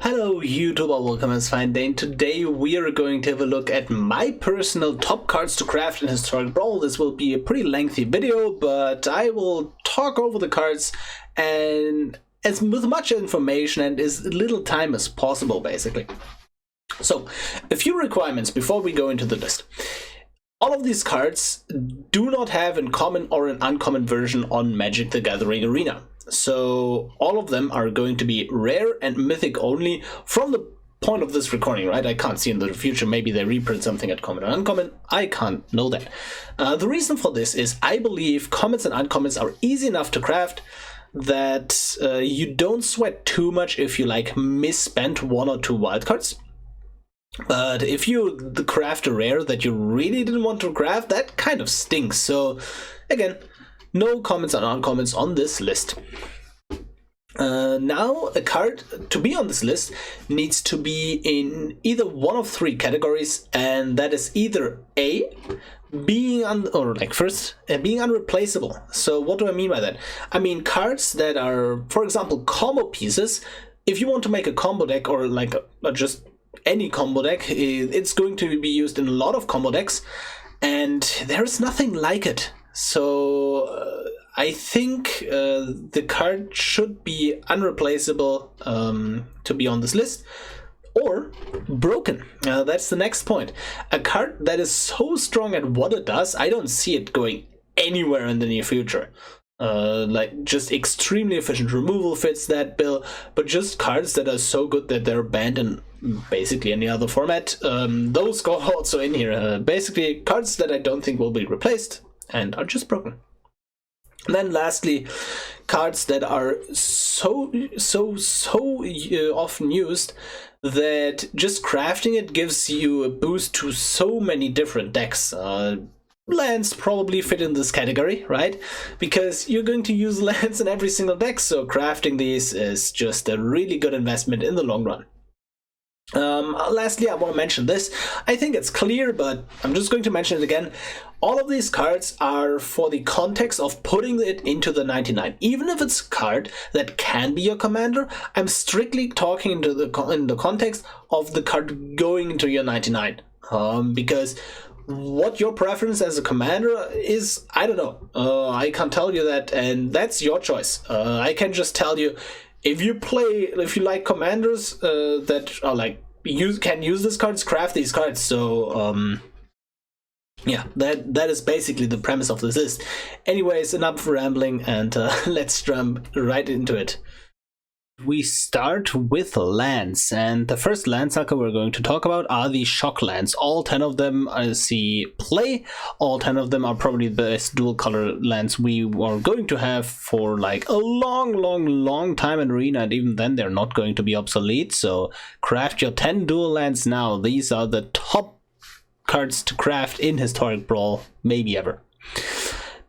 Hello YouTube, welcome as fine day. Today we are going to have a look at my personal top cards to craft in Historic Brawl. This will be a pretty lengthy video, but I will talk over the cards and with much information and as little time as possible, basically. So, a few requirements before we go into the list. All of these cards do not have a common or an uncommon version on Magic the Gathering Arena. So all of them are going to be rare and mythic only from the point of this recording, right? I can't see in the future, maybe they reprint something at common or uncommon. I can't know that. The reason for this is I believe commons and uncommons are easy enough to craft that you don't sweat too much if you like misspent one or two wildcards. But if you craft a rare that you really didn't want to craft, that kind of stinks. So again, no commons and uncommons on this list. Now, a card to be on this list needs to be in either one of three categories, and that is either A, being unreplaceable. So what do I mean by that? I mean cards that are, for example, combo pieces. If you want to make a combo deck or like just any combo deck, it's going to be used in a lot of combo decks, and there is nothing like it. So I think the card should be unreplaceable to be on this list, or broken. That's the next point. A card that is so strong at what it does, I don't see it going anywhere in the near future. Like just extremely efficient removal fits that bill, but just cards that are so good that they're banned in basically any other format, those go also in here. Basically cards that I don't think will be replaced and are just broken. And then lastly, cards that are so often used that just crafting it gives you a boost to so many different decks. Lands probably fit in this category, right? Because you're going to use lands in every single deck, so crafting these is just a really good investment in the long run. Lastly, I want to mention this. I think it's clear, but I'm just going to mention it again. All of these cards are for the context of putting it into the 99. Even if it's a card that can be your commander, I'm strictly talking in the context of the card going into your 99. Because what your preference as a commander is, I don't know. I can't tell you that, and that's your choice. I can just tell you, if you like commanders that are like can use these cards, craft these cards. So yeah, that is basically the premise of this list. Anyways, enough rambling, and let's jump right into it. We start with lands, and the first land cycle we're going to talk about are the shock lands. All 10 of them I see play. All 10 of them are probably the best dual color lands we are going to have for like a long time in Arena, and even then they're not going to be obsolete. So craft your 10 dual lands now. These are the top cards to craft in Historic Brawl, maybe ever.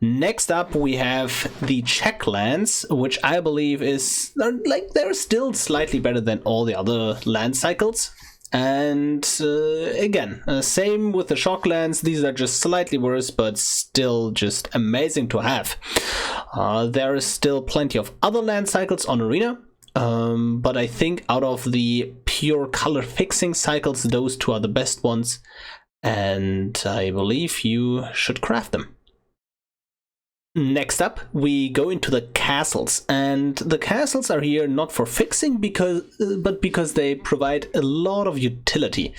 Next up, we have the check lands, which I believe they're still slightly better than all the other land cycles. And again, same with the shock lands. These are just slightly worse, but still just amazing to have. There is still plenty of other land cycles on Arena, but I think out of the pure color fixing cycles, those two are the best ones, and I believe you should craft them. Next up, we go into the castles, and the castles are here not for fixing but because they provide a lot of utility.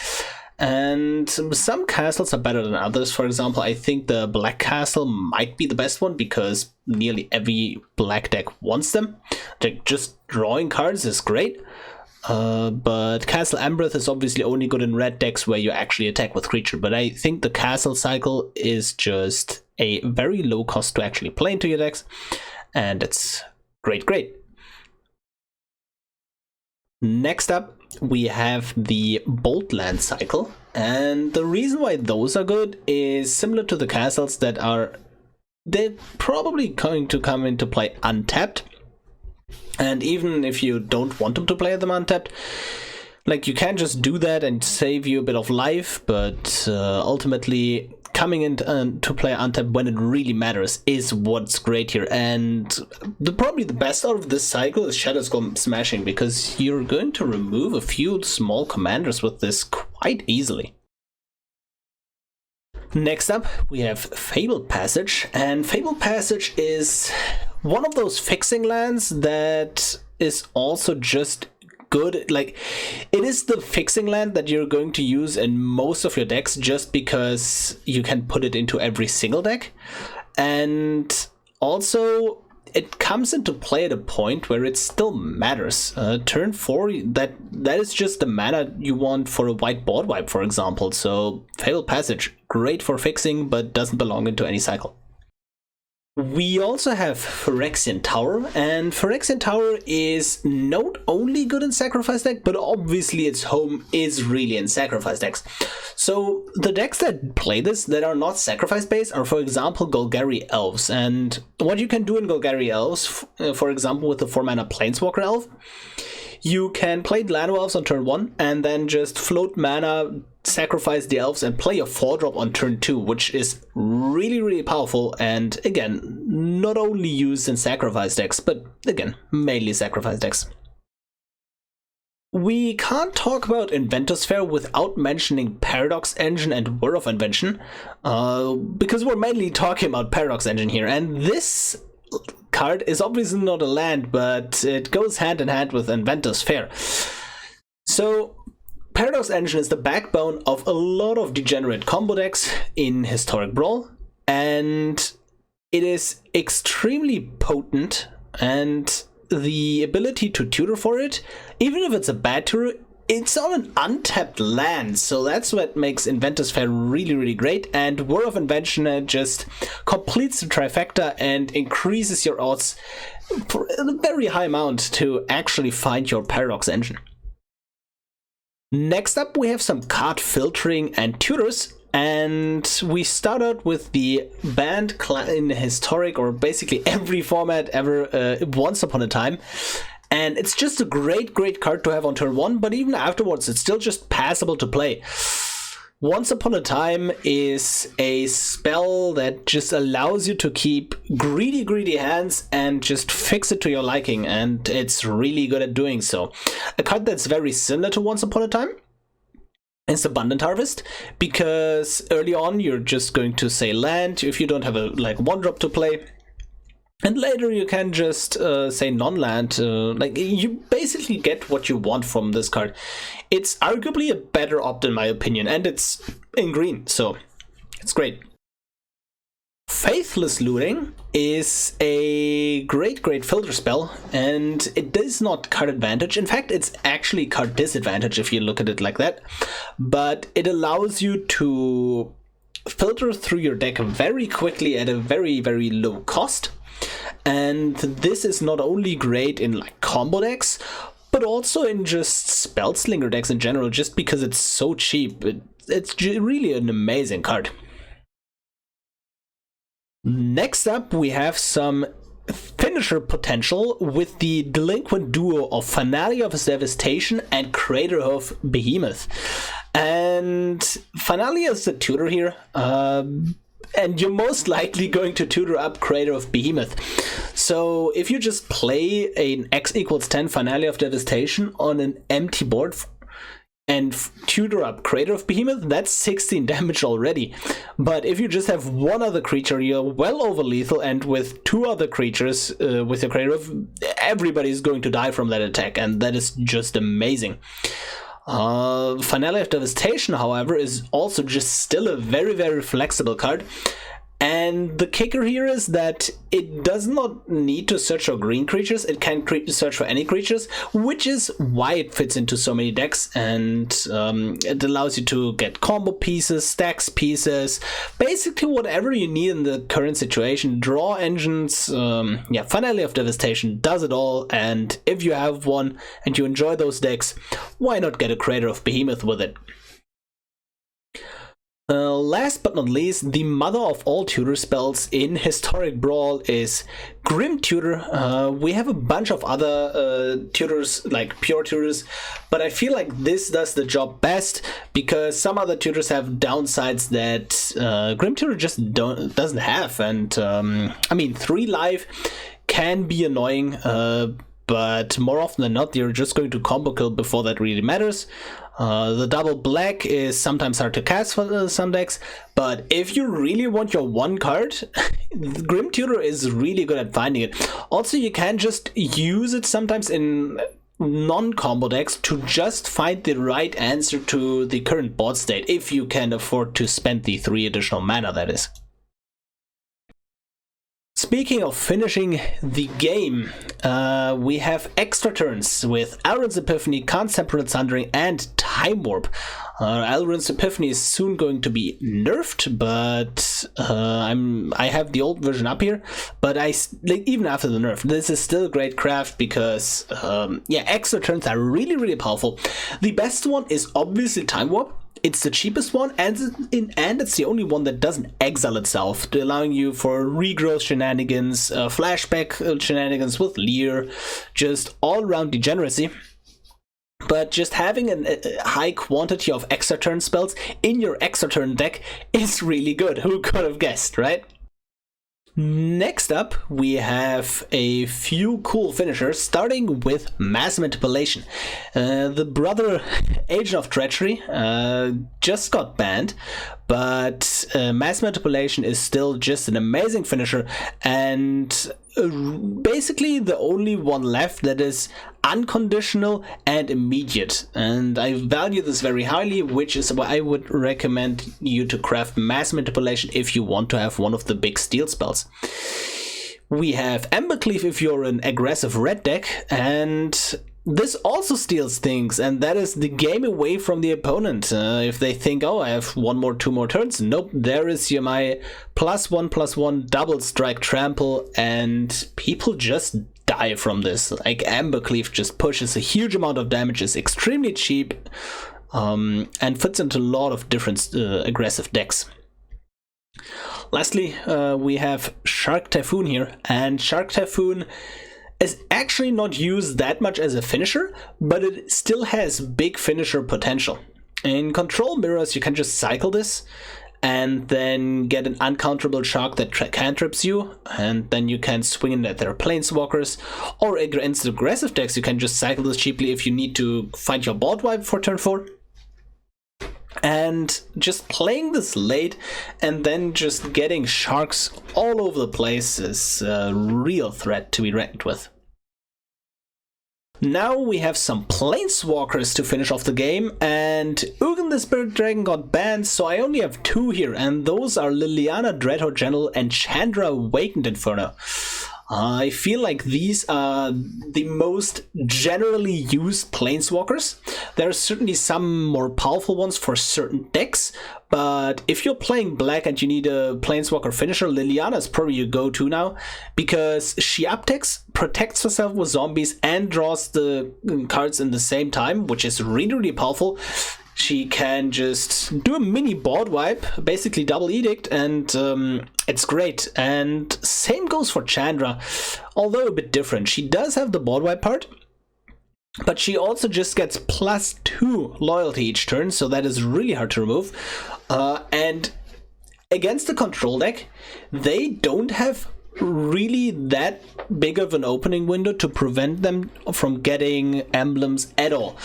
And some castles are better than others. For example, I think the black castle might be the best one because nearly every black deck wants them. Like, just drawing cards is great. But Castle Ambreth is obviously only good in red decks where you actually attack with creature. But I think the castle cycle is just a very low cost to actually play into your decks, and it's great. Next up, we have the Bolt Land cycle, and the reason why those are good is similar to the castles they're probably going to come into play untapped. And even if you don't want them to play them untapped, like, you can just do that and save you a bit of life, but ultimately coming in to play untapped when it really matters is what's great here. And probably the best out of this cycle is Shadowstorm Smashing, because you're going to remove a few small commanders with this quite easily. Next up, we have Fabled Passage, and Fabled Passage is one of those fixing lands that is also just good. Like, it is the fixing land that you're going to use in most of your decks just because you can put it into every single deck. And also, it comes into play at a point where it still matters. Turn 4, that is just the mana you want for a white board wipe, for example. So Fabled Passage, great for fixing, but doesn't belong into any cycle. We also have Phyrexian Tower, and Phyrexian Tower is not only good in sacrifice deck, but obviously its home is really in sacrifice decks. So the decks that play this that are not sacrifice based are, for example, Golgari Elves. And what you can do in Golgari Elves, for example, with the 4-mana Planeswalker Elf, you can play Lano Elves on turn 1 and then just float mana, sacrifice the elves, and play a 4-drop on turn 2, which is really powerful, and again, not only used in sacrifice decks, but again, mainly sacrifice decks. We can't talk about Inventor's Fair without mentioning Paradox Engine and Whir of Invention, because we're mainly talking about Paradox Engine here, and this card is obviously not a land, but it goes hand in hand with Inventor's Fair. So Paradox Engine is the backbone of a lot of degenerate combo decks in Historic Brawl, and it is extremely potent, and the ability to tutor for it, even if it's a bad tutor, it's on an untapped land, so that's what makes Inventor's Fair really great. And Whir of Invention just completes the trifecta and increases your odds for a very high amount to actually find your Paradox Engine. Next up, we have some card filtering and tutors, and we start out with the banned in Historic, or basically every format ever, once upon a time. And it's just a great card to have on turn 1, but even afterwards, it's still just passable to play. Once Upon a Time is a spell that just allows you to keep greedy hands and just fix it to your liking, and it's really good at doing so. A card that's very similar to Once Upon a Time is Abundant Harvest, because early on you're just going to say land if you don't have a 1-drop to play. And later you can just say non-land, you basically get what you want from this card. It's arguably a better opt in my opinion, and it's in green, so it's great. Faithless Looting is a great filter spell, and it does not card advantage. In fact, it's actually card disadvantage if you look at it like that, but it allows you to filter through your deck very quickly at a very low cost. And this is not only great in combo decks, but also in just Spellslinger decks in general, just because it's so cheap. It's really an amazing card. Next up, we have some finisher potential with the delinquent duo of Finale of Devastation and Crater of Behemoth. And Finale is the tutor here. And you're most likely going to tutor up Crater of Behemoth. So if you just play an X=10 Finale of Devastation on an empty board and tutor up Crater of Behemoth, that's 16 damage already. But if you just have one other creature, you're well over lethal, and with 2 other creatures with your Crater of, everybody's going to die from that attack, and that is just amazing. Finale of Devastation, however, is also just still a very flexible card, and the kicker here is that it does not need to search for green creatures. It can search for any creatures, which is why it fits into so many decks, and it allows you to get combo pieces, stacks pieces, basically whatever you need in the current situation. Draw engines, Finale of Devastation does it all, and if you have one and you enjoy those decks, why not get a Crater of Behemoth with it? Last but not least, the mother of all tutor spells in Historic Brawl is Grim Tutor. We have a bunch of other tutors, like pure tutors, but I feel like this does the job best because some other tutors have downsides that Grim Tutor just doesn't have. And I mean, 3 life can be annoying, but more often than not, you're just going to combo kill before that really matters. The double black is sometimes hard to cast for some decks, but if you really want your 1 card, Grim Tutor is really good at finding it. Also, you can just use it sometimes in non-combo decks to just find the right answer to the current board state, if you can afford to spend the 3 additional mana, that is. Speaking of finishing the game, we have extra turns with Alrund's Epiphany, Karn's Temporal, Sundering, and Time Warp. Alrund's Epiphany is soon going to be nerfed, but I have the old version up here. But even after the nerf, this is still great craft because yeah, extra turns are really powerful. The best one is obviously Time Warp. It's the cheapest one, and it's the only one that doesn't exile itself, allowing you for regrowth shenanigans, flashback shenanigans with Leer, just all-around degeneracy. But just having a high quantity of extra turn spells in your extra turn deck is really good. Who could have guessed, right? Next up, we have a few cool finishers, starting with Mass Manipulation. The brother Agent of Treachery just got banned, but Mass Manipulation is still just an amazing finisher, and basically the only one left that is unconditional and immediate, and I value this very highly, which is why I would recommend you to craft Mass Manipulation if you want to have one of the big steal spells. We have Embercleave if you're an aggressive red deck, and this also steals things, and that is the game away from the opponent. If they think, oh, I have 1 more, 2 more turns, nope, there is my +1/+1 double strike trample, and people just die from this. Like, Embercleave just pushes a huge amount of damage, is extremely cheap, and fits into a lot of different aggressive decks. Lastly, we have Shark Typhoon here, and Shark Typhoon is actually not used that much as a finisher, but it still has big finisher potential. In Control Mirrors, you can just cycle this and then get an uncounterable shark that cantrips you, and then you can swing in at their planeswalkers, or against aggressive decks you can just cycle this cheaply if you need to find your board wipe for turn 4. And just playing this late and then just getting sharks all over the place is a real threat to be reckoned with. Now we have some planeswalkers to finish off the game, and Ugin the Spirit Dragon got banned, so I only have 2 here, and those are Liliana Dreadhorde General and Chandra Awakened Inferno. I feel like these are the most generally used planeswalkers. There are certainly some more powerful ones for certain decks, but if you're playing black and you need a planeswalker finisher, Liliana is probably your go-to now, because she upticks, protects herself with zombies, and draws the cards in the same time, which is really powerful. She can just do a mini board wipe, basically double edict, and it's great. And same goes for Chandra, although a bit different. She does have the board wipe part, but she also just gets +2 loyalty each turn, so that is really hard to remove. And against the control deck, they don't have really that big of an opening window to prevent them from getting emblems at all.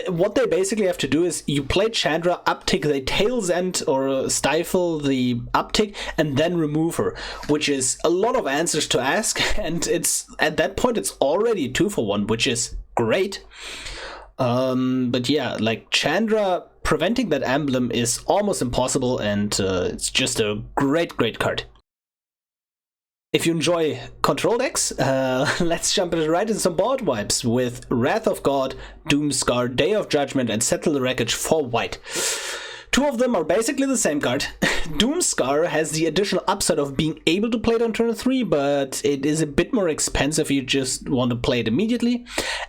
What they basically have to do is you play Chandra, uptick the Tail's End or stifle the uptick, and then remove her, which is a lot of answers to ask, and it's at that point it's already a 2-for-1, which is great. But yeah, like Chandra preventing that emblem is almost impossible, and it's just a great card. If you enjoy control decks, let's jump right into some board wipes with Wrath of God, Doomscar, Day of Judgment, and Settle the Wreckage for white. Two of them are basically the same card. Doomscar has the additional upside of being able to play it on turn 3, but it is a bit more expensive if you just want to play it immediately.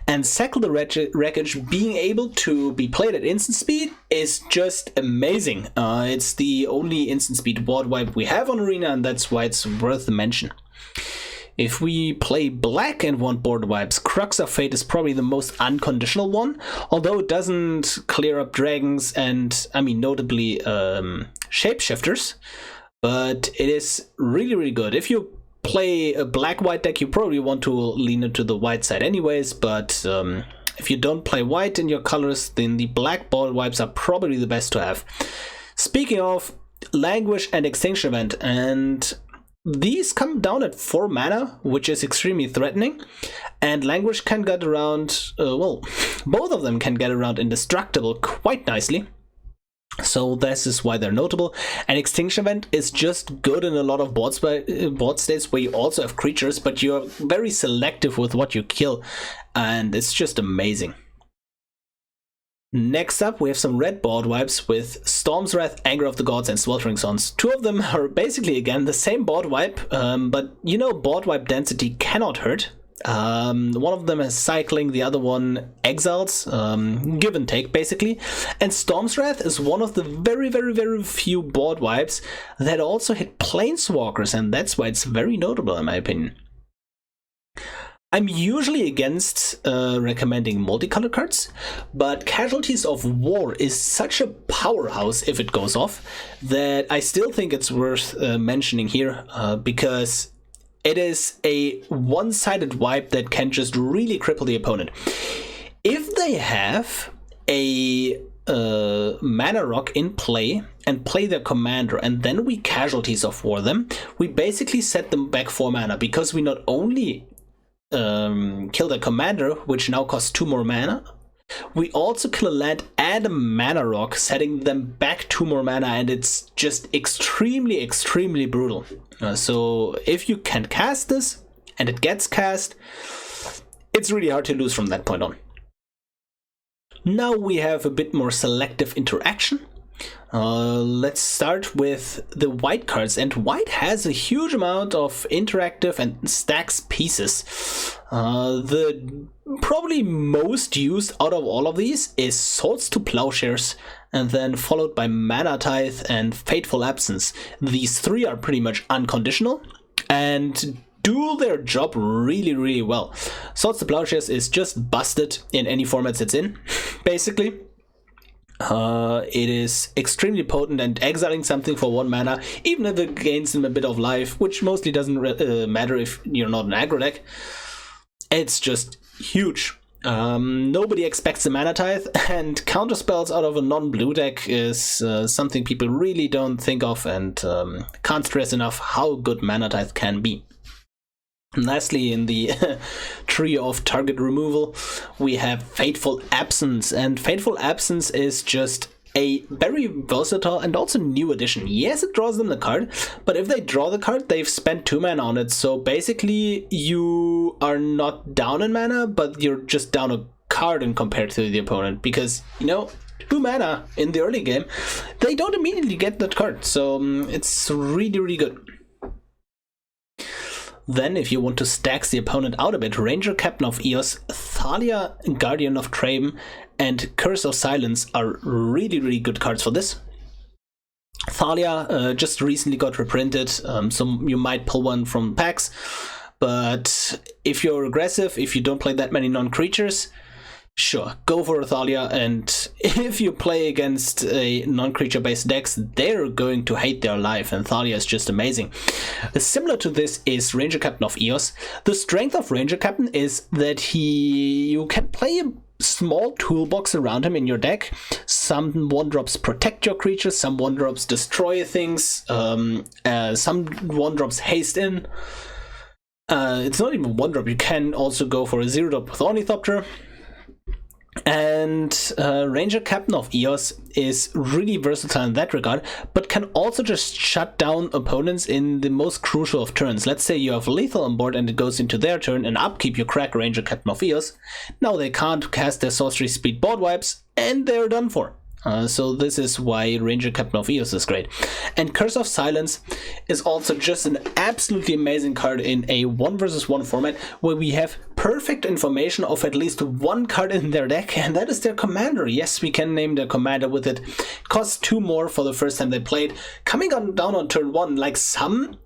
And Settle the Wreckage being able to be played at instant speed is just amazing. It's the only instant speed board wipe we have on Arena, and that's why it's worth the mention. If we play black and want board wipes, Crux of Fate is probably the most unconditional one, although it doesn't clear up dragons and, I mean, notably shapeshifters, but it is really, really good. If you play a black-white deck, you probably want to lean into the white side anyways, but if you don't play white in your colors, then the black board wipes are probably the best to have. Speaking of, Languish and Extinction Event, and these come down at 4 mana, which is extremely threatening, and Languish can get around, well, both of them can get around Indestructible quite nicely, so this is why they're notable. And Extinction Event is just good in a lot of board states where you also have creatures, but you're very selective with what you kill, and it's just amazing. Next up, we have some red board wipes with Storm's Wrath, Anger of the Gods, and Sweltering Suns. Two of them are basically, again, the same board wipe, but you know board wipe density cannot hurt. One of them has Cycling, the other one Exiles, give and take, basically. And Storm's Wrath is one of the very, very, very few board wipes that also hit Planeswalkers, and that's why it's very notable, in my opinion. I'm usually against recommending multicolored cards, but Casualties of War is such a powerhouse if it goes off that I still think it's worth mentioning here, because it is a one-sided wipe that can just really cripple the opponent. If they have a mana rock in play and play their commander, and then we Casualties of War them, we basically set them back 4 mana, because we not only kill the commander, which now costs 2 more mana, we also kill a land and a mana rock, setting them back 2 more mana, and it's just extremely, extremely brutal. So if you can cast this and it gets cast, it's really hard to lose from that point on. Now we have a bit more selective interaction. Let's start with the white cards, and white has a huge amount of interactive and stacks pieces. The probably most used out of all of these is Swords to Plowshares, and then followed by Mana Tithe and Fateful Absence. These 3 are pretty much unconditional and do their job really, really well. Swords to Plowshares is just busted in any formats it's in, basically. It is extremely potent, and exiling something for 1 mana, even if it gains them a bit of life, which mostly doesn't matter if you're not an aggro deck, it's just huge. Nobody expects the Mana Tithe, and counterspells out of a non-blue deck is something people really don't think of, and can't stress enough how good Mana Tithe can be. And lastly, in the trio of target removal, we have Fateful Absence, and Fateful Absence is just a very versatile and also new addition. Yes, it draws them the card, but if they draw the card, they've spent 2 mana on it, so basically you are not down in mana, but you're just down a card in compared to the opponent, because, you know, 2 mana in the early game, they don't immediately get that card, so it's really, really good. Then, if you want to stack the opponent out a bit, Ranger-Captain of Eos, Thalia, Guardian of Thraben, and Curse of Silence are really, really good cards for this. Thalia just recently got reprinted, so you might pull one from packs, but if you're aggressive, if you don't play that many non-creatures, sure, go for Thalia, and if you play against a non-creature based decks, they're going to hate their life, and Thalia is just amazing. Similar to this is Ranger-Captain of Eos. The strength of Ranger-Captain is that you can play a small toolbox around him in your deck. Some 1-drops protect your creatures, some 1-drops destroy things, some 1-drops haste in. It's not even 1-drop, you can also go for a 0-drop with Ornithopter. And Ranger-Captain of Eos is really versatile in that regard, but can also just shut down opponents in the most crucial of turns. Let's say you have lethal on board and it goes into their turn, and upkeep you crack Ranger-Captain of Eos. Now they can't cast their sorcery speed board wipes, and they're done for. So this is why Ranger-Captain of Eos is great. And Curse of Silence is also just an absolutely amazing card in a 1 versus 1 format where we have perfect information of at least one card in their deck, and that is their commander. Yes, we can name their commander with it. It costs 2 more for the first time they played. Coming on down on turn 1, like some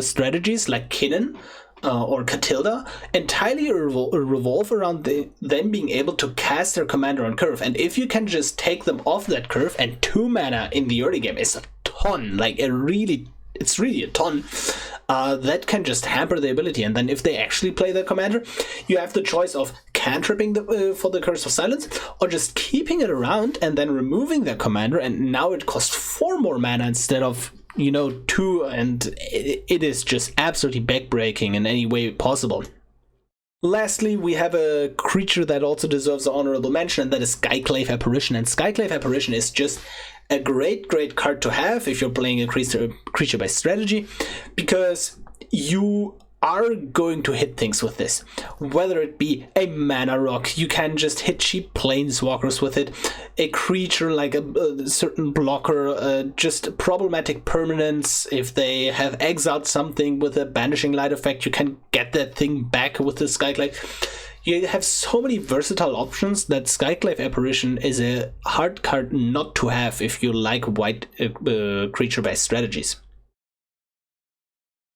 strategies like Kinnan or Catilda entirely revolve around them being able to cast their commander on curve, and if you can just take them off that curve, and 2 mana in the early game is a ton, like it's really a ton, that can just hamper the ability. And then if they actually play their commander, you have the choice of cantripping for the Curse of Silence, or just keeping it around and then removing their commander, and now it costs 4 more mana instead of 2, and it is just absolutely backbreaking in any way possible. Lastly, we have a creature that also deserves an honorable mention, and that is Skyclave Apparition. And Skyclave Apparition is just a great card to have if you're playing a creature by strategy, because you are going to hit things with this. Whether it be a mana rock, you can just hit cheap planeswalkers with it. A creature like a certain blocker, just problematic permanents. If they have exiled something with a Banishing Light effect, you can get that thing back with the Skyclave. You have so many versatile options that Skyclave Apparition is a hard card not to have if you like white creature-based strategies.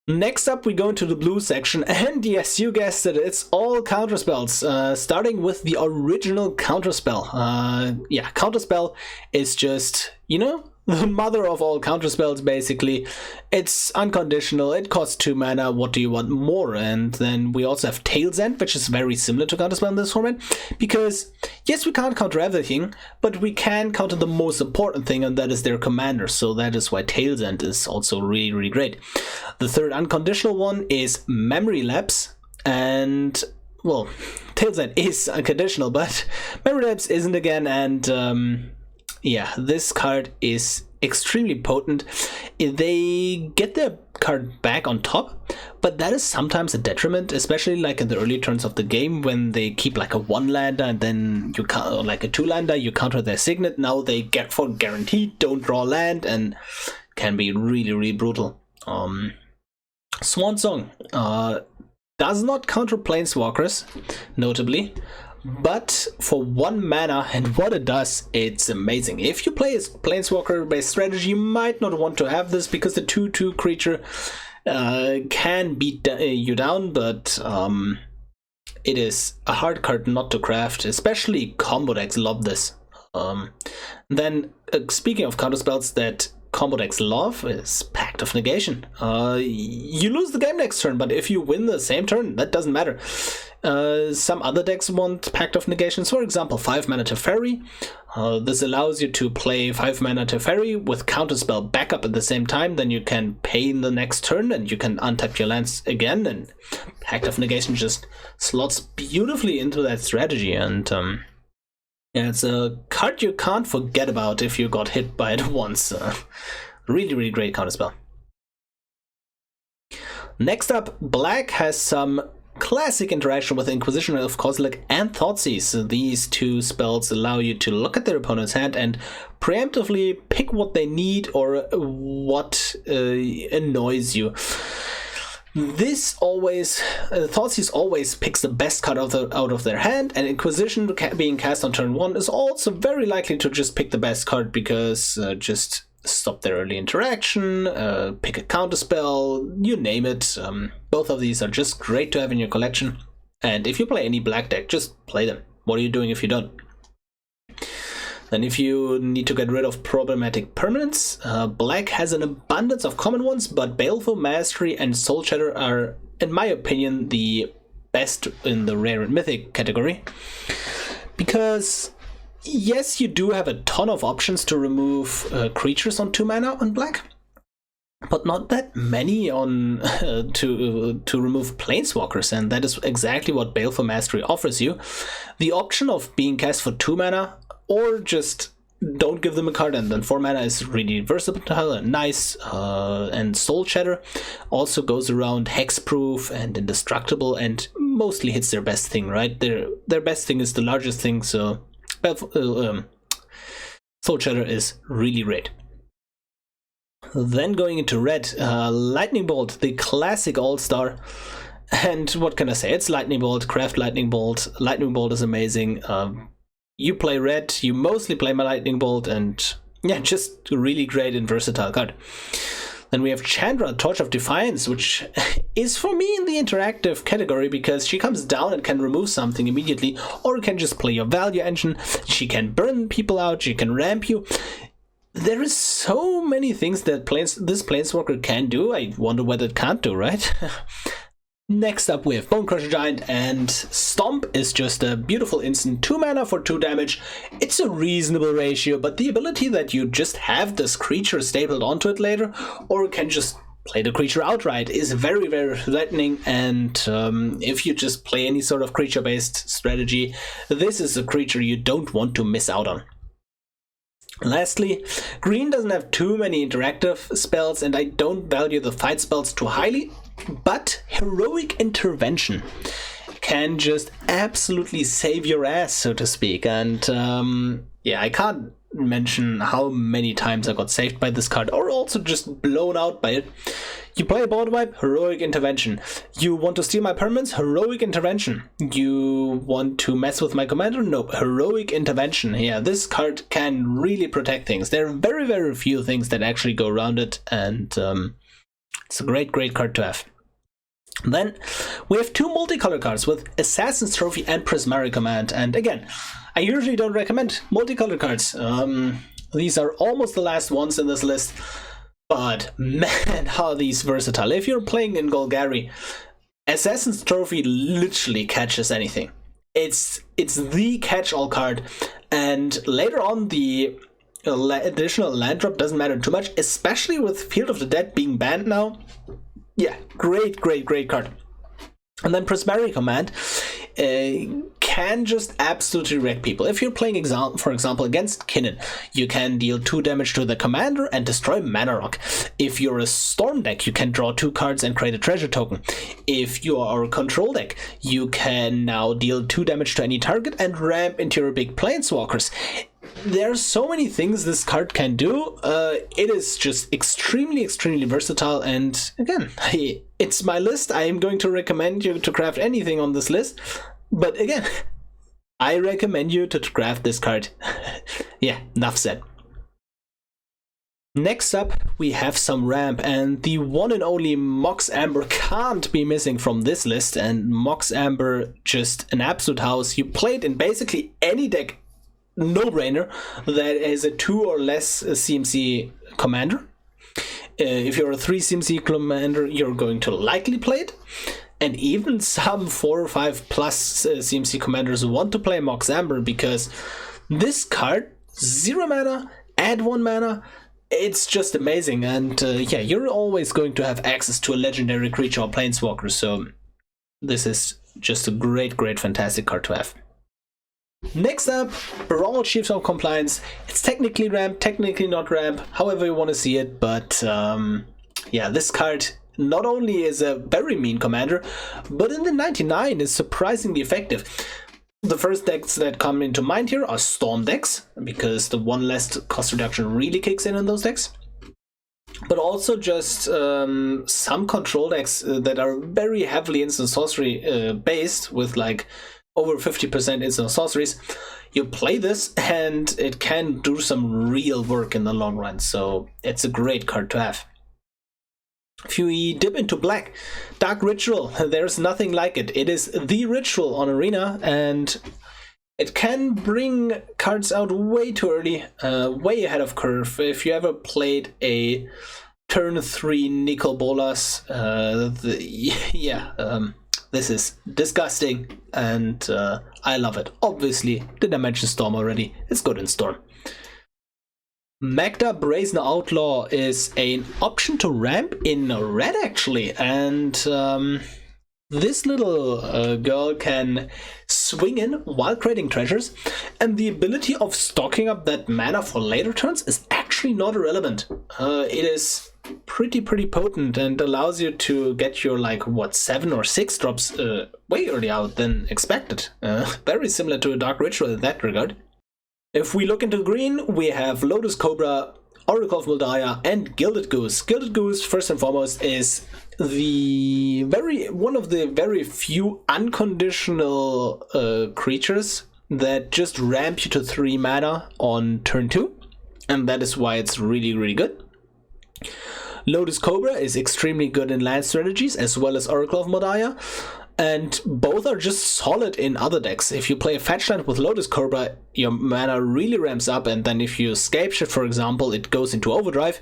Next up, we go into the blue section, and yes, you guessed it, it's all counterspells, starting with the original Counterspell. Counterspell is just, the mother of all counterspells, basically. It's unconditional, it costs 2 mana, what do you want more? And then we also have Tail's End, which is very similar to Counterspell in this format, because yes, we can't counter everything, but we can counter the most important thing, and that is their commander, so that is why Tail's End is also really great. The third unconditional one is Memory Lapse, and well, Tail's End is unconditional, but Memory Lapse isn't again, and this card is extremely potent. They get their card back on top, but that is sometimes a detriment, especially like in the early turns of the game when they keep like a 1-lander and then you like a 2-lander, you counter their Signet. Now they get for guaranteed don't draw land, and can be really brutal. Swan Song does not counter planeswalkers, notably. But for 1 mana and what it does, it's amazing. If you play a planeswalker-based strategy, you might not want to have this because the 2/2 creature can beat you down, but it is a hard card not to craft, especially combo decks love this. Then, speaking of counterspells that combo decks love, is Pact of Negation. You lose the game next turn, but if you win the same turn, that doesn't matter. Some other decks want Pact of Negations, for example 5 mana Teferi. This allows you to play 5 mana Teferi with Counterspell backup at the same time, then you can pay in the next turn and you can untap your lands again, and Pact of Negation just slots beautifully into that strategy, and it's a card you can't forget about if you got hit by it once. Really great counterspell. Next up, black has some classic interaction with Inquisition of Kozilek and Thoughtseize. These 2 spells allow you to look at their opponent's hand and preemptively pick what they need or what annoys you. This always, Thoughtseize always picks the best card out of their hand, and Inquisition being cast on turn 1 is also very likely to just pick the best card, because just stop their early interaction, pick a counterspell, you name it. Both of these are just great to have in your collection, and if you play any black deck, just play them. What are you doing if you don't? Then if you need to get rid of problematic permanents, black has an abundance of common ones, but Baleful Mastery and Soul Shatter are, in my opinion, the best in the rare and mythic category. Because yes, you do have a ton of options to remove creatures on 2 mana on black, but not that many on to remove planeswalkers, and that is exactly what Baleful Mastery offers you. The option of being cast for 2 mana, or just don't give them a card, and then 4 mana is really versatile and nice. And Soul Shatter also goes around hexproof and indestructible, and mostly hits their best thing, right? Their best thing is the largest thing, so Soul Soul Shatter is really great. Then going into red, Lightning Bolt, the classic all-star. And what can I say? It's Lightning Bolt, craft Lightning Bolt. Lightning Bolt is amazing. You play red, you mostly play my Lightning Bolt, and yeah, just a really great and versatile card. Then we have Chandra, Torch of Defiance, which is for me in the interactive category because she comes down and can remove something immediately, or can just play your value engine. She can burn people out, she can ramp you. There is so many things that this Planeswalker can do. I wonder what it can't do, right? Next up we have Bonecrusher Giant, and Stomp is just a beautiful instant 2 mana for 2 damage. It's a reasonable ratio, but the ability that you just have this creature stapled onto it later, or can just play the creature outright, is very, very threatening. And if you just play any sort of creature-based strategy, this is a creature you don't want to miss out on. Lastly, green doesn't have too many interactive spells, and I don't value the fight spells too highly, but Heroic Intervention can just absolutely save your ass, so to speak. And yeah, I can't mention how many times I got saved by this card, or also just blown out by it. You play a board wipe, Heroic Intervention. You want to steal my permanents, Heroic Intervention. You want to mess with my commander? Nope, Heroic Intervention. Yeah, this card can really protect things. There are very, very few things that actually go around it, and it's a great, great card to have. Then we have 2 multicolor cards with Assassin's Trophy and Prismari Command. And again, I usually don't recommend multicolor cards. These are almost the last ones in this list. But man, how are these versatile. If you're playing in Golgari, Assassin's Trophy literally catches anything. It's the catch-all card. And later on, the additional land drop doesn't matter too much, especially with Field of the Dead being banned now. Yeah, great, great, great card. And then Prismari Command can just absolutely wreck people. If you're playing, for example, against Kinnan, you can deal 2 damage to the commander and destroy Mana Rock. If you're a Storm deck, you can draw 2 cards and create a treasure token. If you are a control deck, you can now deal 2 damage to any target and ramp into your big Planeswalkers. There are so many things this card can do. It is just extremely, extremely versatile. And again, it's my list. I am going to recommend you to craft anything on this list. But again, I recommend you to craft this card. Yeah, enough said. Next up, we have some ramp, and the one and only Mox Amber can't be missing from this list. And Mox Amber, just an absolute house. You play it in basically any deck, no-brainer, that is a 2 or less CMC commander. If you're a 3 CMC commander, you're going to likely play it. And even some 4 or 5 plus CMC commanders want to play Mox Amber because this card, 0 mana, add 1 mana, it's just amazing. And yeah, you're always going to have access to a legendary creature or planeswalker. So this is just a great, great, fantastic card to have. Next up, Brawl Chiefs of Compliance. It's technically ramp, technically not ramp, however you want to see it, but yeah, this card not only is a very mean commander, but in the 99 is surprisingly effective. The first decks that come into mind here are Storm decks, because the 1 less cost reduction really kicks in those decks. But also just some control decks that are very heavily instant sorcery based, with like over 50% instant sorceries. You play this and it can do some real work in the long run, so it's a great card to have. If you dip into black, Dark Ritual, there's nothing like it. It is the ritual on Arena, and it can bring cards out way too early, way ahead of curve. If you ever played a turn 3 Nicol Bolas, this is disgusting, and I love it. Obviously, did I mention Storm already? It's good in Storm. Magda Brazen Outlaw is an option to ramp in red, actually, and this little girl can swing in while creating treasures, and the ability of stocking up that mana for later turns is actually not irrelevant. It is pretty potent and allows you to get your, like, what, 7 or 6 drops way early out than expected. Very similar to a Dark Ritual in that regard. If we look into green, we have Lotus Cobra, Oracle of Moldiah, and Gilded Goose. Gilded Goose, first and foremost, is one of the very few unconditional creatures that just ramp you to 3 mana on turn 2, and that is why it's really, really good. Lotus Cobra is extremely good in land strategies, as well as Oracle of Moldiah, and both are just solid in other decks. If you play a fetch land with Lotus Cobra, your mana really ramps up, and then if you escape shift, for example, it goes into overdrive.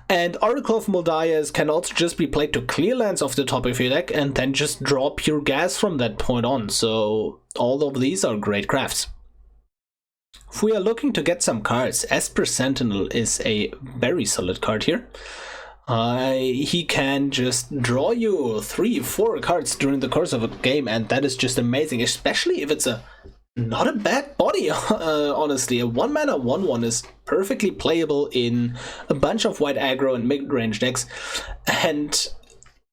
And Oracle of Moldiah can also just be played to clear lands off the top of your deck, and then just draw pure gas from that point on. So all of these are great crafts. If we are looking to get some cards, Esper Sentinel is a very solid card here. He can just draw you 3-4 cards during the course of a game, and that is just amazing, especially if it's not a bad body, honestly. A 1-mana 1/1 is perfectly playable in a bunch of white aggro and mid-range decks, and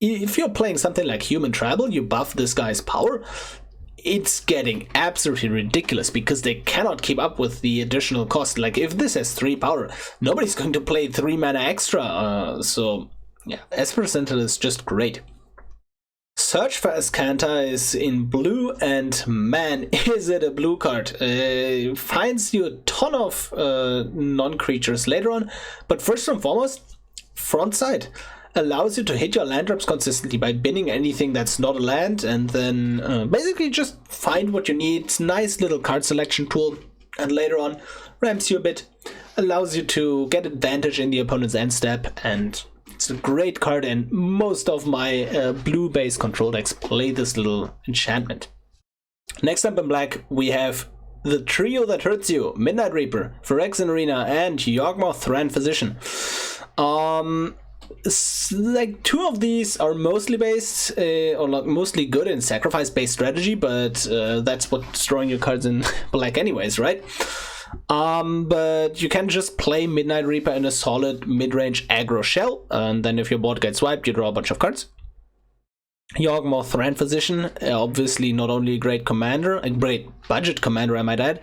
if you're playing something like Human Tribal, you buff this guy's power, it's getting absolutely ridiculous because they cannot keep up with the additional cost. Like, if this has 3 power, nobody's going to play 3 mana extra. So yeah, Esper Sentinel is just great. Search for Azcanta is in blue, and man, is it a blue card. Finds you a ton of non-creatures later on, but first and foremost, front side. Allows you to hit your land drops consistently by binning anything that's not a land, and then basically just find what you need. It's a nice little card selection tool, and later on ramps you a bit, allows you to get advantage in the opponent's end step, and it's a great card, and most of my blue-based control decks play this little enchantment. Next up in black, we have the trio that hurts you: Midnight Reaper, Phyrexian Arena, and Yawgmoth Thran Physician. Like, 2 of these are mostly based or like mostly good in sacrifice-based strategy, but that's what's drawing your cards in black anyways, right? But you can just play Midnight Reaper in a solid mid-range aggro shell, and then if your board gets wiped, you draw a bunch of cards. Yawgmoth Thran Physician, obviously not only a great commander, a great budget commander I might add,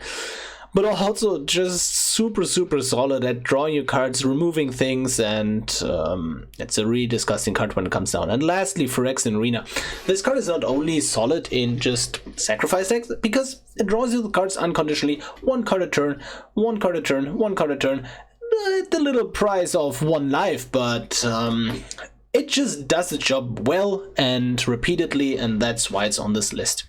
but also just super solid at drawing your cards, removing things, and it's a really disgusting card when it comes down. And lastly, Phyrexian Arena. This card is not only solid in just sacrifice decks, because it draws you the cards unconditionally, 1 card a turn, 1 card a turn, 1 card a turn, the little price of 1 life, but it just does the job well and repeatedly, and that's why it's on this list.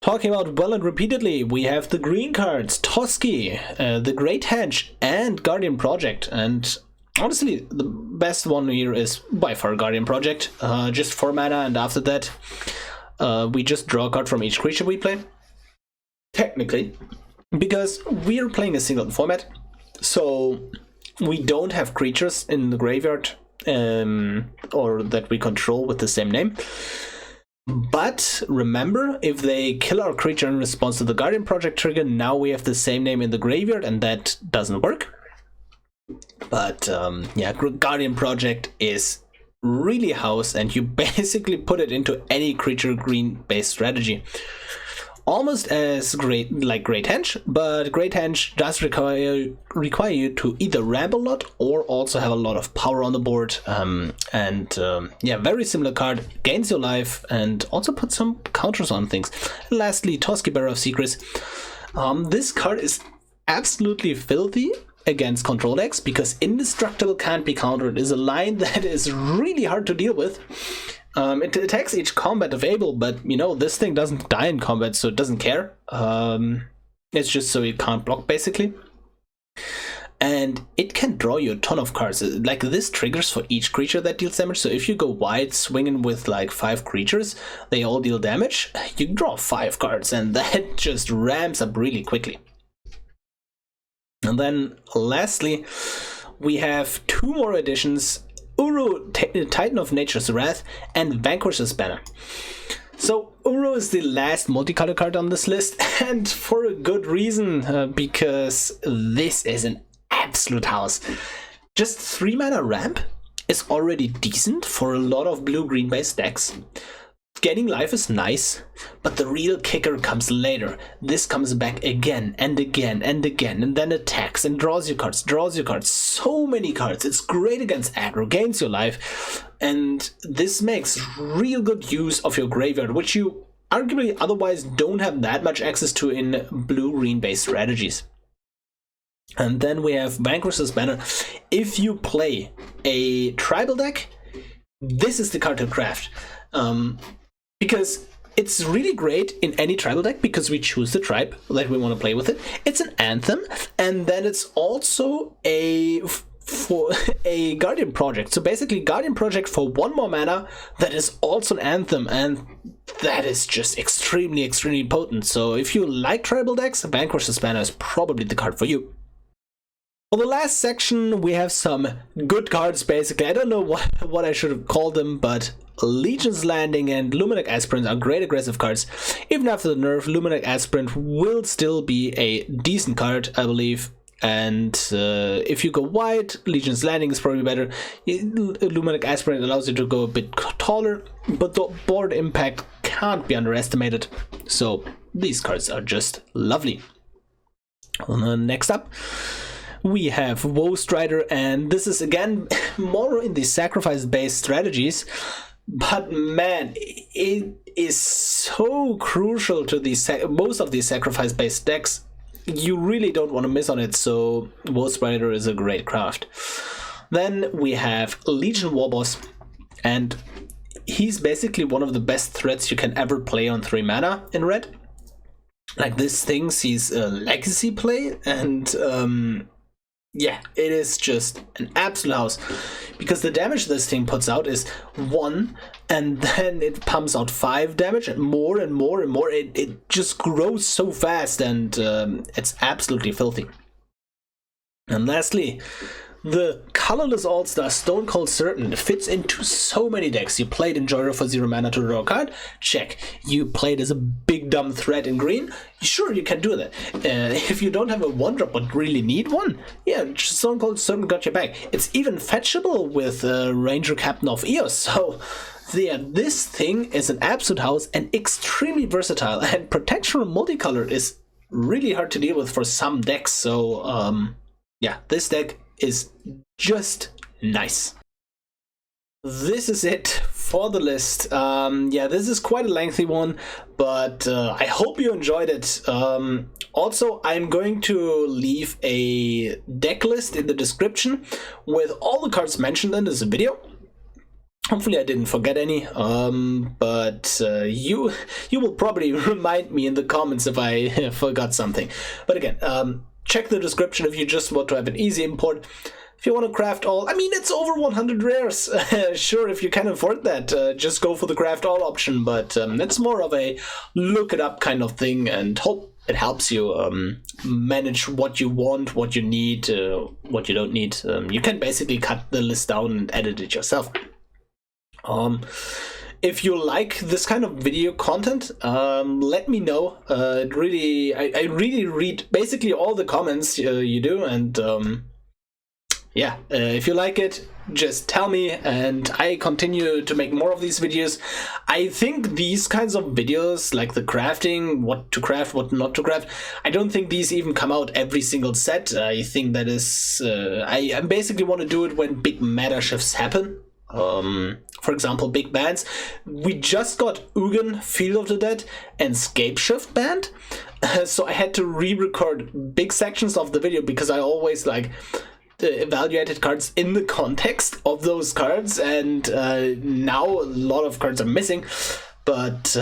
Talking about well and repeatedly, we have the green cards, Toski, the Great Hedge, and Guardian Project. And honestly, the best one here is by far Guardian Project. Just 4 mana, and after that, we just draw a card from each creature we play. Technically, because we are playing a single format, so we don't have creatures in the graveyard or that we control with the same name. But remember, if they kill our creature in response to the Guardian Project trigger, now we have the same name in the graveyard, and that doesn't work. But yeah, Guardian Project is really house, and you basically put it into any creature green-based strategy. Almost as great like Great Henge, but Great Henge does require you to either ramp a lot or also have a lot of power on the board. Yeah, very similar card, gains your life and also puts some counters on things. And lastly, Toski, Bearer of Secrets. This card is absolutely filthy against control decks because Indestructible can't be countered. Is a line that is really hard to deal with. It attacks each combat available, but you know, this thing doesn't die in combat, so it doesn't care. It's just so it can't block, basically. And it can draw you a ton of cards. Like, this triggers for each creature that deals damage, so if you go wide swinging with like 5 creatures, they all deal damage, you draw 5 cards, and that just ramps up really quickly. And then lastly, we have 2 more additions: Uro, Titan of Nature's Wrath, and Vanquisher's Banner. So Uro is the last multicolor card on this list, and for a good reason, because this is an absolute house. Just 3 mana ramp is already decent for a lot of blue-green based decks. gaining life is nice, but the real kicker comes later. This comes back again and again and again, and then attacks and draws you cards, so many cards. It's great against aggro, gains your life, and this makes real good use of your graveyard, which you arguably otherwise don't have that much access to in blue-green based strategies. And then we have Vanquish's Banner. If you play a tribal deck, this is the card to craft. Because it's really great in any tribal deck because we choose the tribe that we want to play with it. It's an anthem, and then it's also for a Guardian Project. So basically Guardian Project for 1 more mana that is also an anthem, and that is just extremely, extremely potent. So if you like tribal decks, Vanquish's Banner is probably the card for you. For the last section, we have some good cards, basically. I don't know what I should have called them, but Legion's Landing and Luminarch Aspirant are great aggressive cards. Even after the nerf, Luminarch Aspirant will still be a decent card, I believe. And if you go wide, Legion's Landing is probably better. Luminarch Aspirant allows you to go a bit taller, but the board impact can't be underestimated. So these cards are just lovely. Next up, we have Woe Strider, and this is again more in the sacrifice-based strategies, but man, it is so crucial to most of these sacrifice-based decks. You really don't want to miss on it, so Woe Strider is a great craft. Then we have Legion Warboss, and he's basically one of the best threats you can ever play on 3 mana in red. Like, this thinks he's a legacy play, and yeah, it is just an absolute house, because the damage this thing puts out is 1, and then it pumps out 5 damage, and more and more and more. It just grows so fast, and it's absolutely filthy. And lastly, the colorless all-star Stone Cold Certain fits into so many decks. You played Enjoyer for 0 mana to draw a card? Check. You played as a big dumb threat in green? Sure, you can do that. If you don't have a 1-drop but really need one, yeah, Stone Cold Certain got your back. It's even fetchable with Ranger-Captain of Eos, so yeah, this thing is an absolute house and extremely versatile, and protection from multicolor is really hard to deal with for some decks, so yeah, this deck is just nice. This is it for the list. Yeah, this is quite a lengthy one, but I hope you enjoyed it. Also, I'm going to leave a deck list in the description with all the cards mentioned in this video. Hopefully I didn't forget any, but you will probably remind me in the comments if I forgot something. But again, check the description if you just want to have an easy import. If you want to craft all, I mean, it's over 100 rares. Sure, if you can afford that, just go for the craft all option, but it's more of a look it up kind of thing, and hope it helps you manage what you want, what you need, what you don't need. You can basically cut the list down and edit it yourself. If you like this kind of video content, let me know. I really read basically all the comments you do, and yeah, if you like it, just tell me, and I continue to make more of these videos. I think these kinds of videos, like the crafting, what to craft, what not to craft, I don't think these even come out every single set. I think that is, I basically want to do it when big meta shifts happen. For example, big bans. We just got Ugin, Field of the Dead, and Scapeshift banned, so I had to re-record big sections of the video because I always like evaluated cards in the context of those cards, and now a lot of cards are missing. But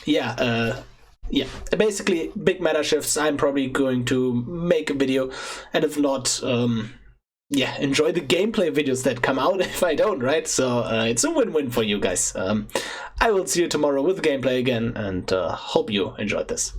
yeah, basically big meta shifts. I'm probably going to make a video, and if not, yeah, enjoy the gameplay videos that come out if I don't, right? So it's a win-win for you guys. I will see you tomorrow with gameplay again, and hope you enjoyed this.